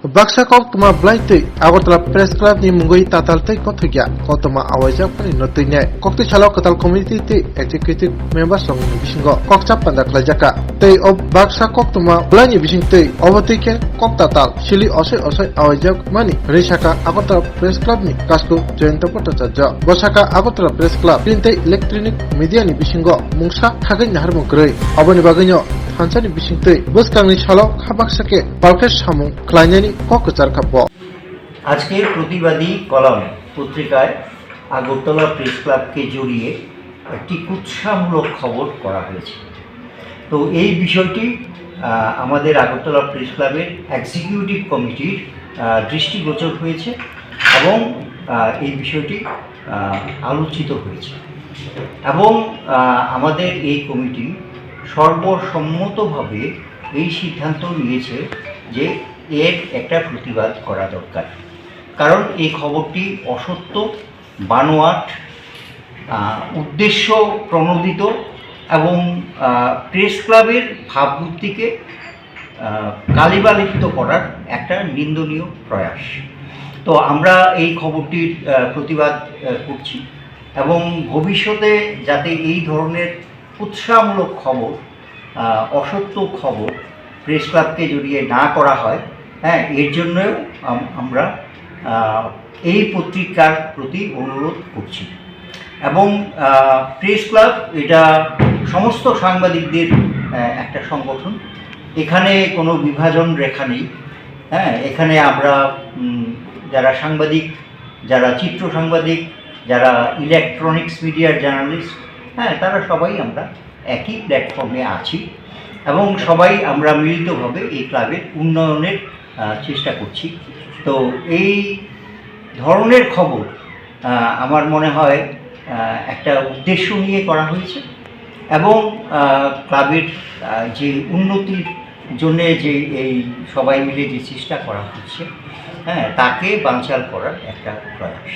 Baksa Koktwma bwlaitwi Agartala Press Clubni Mung Tatal Koktwma Awaimano Khorang Kokti Chalo Tatal Community Executive Members Song Bisingo Kokchap Panda Klajaka Tei of Baksa Koktwma Bwlaini Bising Tei Obatike Koktatal Shili Osoi Awajak Mani Reshaka Agartala Press Clubni Kasko Jointa Potaja Bosaka Agartala Press Club Printe Electronic Media ni Bisingo Mungsa Hagai Naharmo Grey Abani Baganyo Hansani Bising Tei Buskangni Chalo Kabaksake Palkesh Hamung Klanyani আজকের প্রতিবাদী column পত্রিকায় Agartala press ক্লাবকে জড়িয়ে একটি কুৎসামূলক খবর করা হয়েছে। তো এই বিষয়টি আমাদের আগরতলা প্রেস ক্লাবের এক্সিকিউটিভ কমিটির দৃষ্টিগোচর হয়েছে এবং এই বিষয়টি আলোচিত হয়েছে এবং আমাদের এই কমিটি সর্বসম্মতভাবে এই সিদ্ধান্ত নিয়েছে যে এর একটা প্রতিবাদ করা দরকার, কারণ এই খবরটি অসত্য, বানোয়াট, উদ্দেশ্য প্রণোদিত এবং প্রেস ক্লাবের ভাবমূর্তিকে কালিবালিপ্ত করার একটা নিন্দনীয় প্রয়াস। তো আমরা এই খবরটির প্রতিবাদ করছি এবং ভবিষ্যতে যাতে এই ধরনের উৎসাহমূলক খবর, অসত্য খবর প্রেস ক্লাবকে জড়িয়ে না করা হয়, এর জন্যও আমরা এই পত্রিকার প্রতি অনুরোধ করছি। এবং প্রেস ক্লাব এটা সমস্ত সাংবাদিকদের একটা সংগঠন, এখানে কোনো বিভাজন রেখা নেই। এখানে আমরা যারা সাংবাদিক, যারা চিত্র সাংবাদিক, যারা ইলেকট্রনিক্স মিডিয়ার জার্নালিস্ট, তারা সবাই আমরা একই প্ল্যাটফর্মে আছি এবং সবাই আমরা মিলিতভাবে এই ক্লাবের উন্নয়নের চেষ্টা করছি। তো এই ধরনের খবর আমার মনে হয় একটা উদ্দেশ্য নিয়ে করা হয়েছে এবং ক্লাবের যে উন্নতির জন্যে যে এই সবাই মিলে যে চেষ্টা করা হচ্ছে, তাকে বানচাল করার একটা প্রয়াস।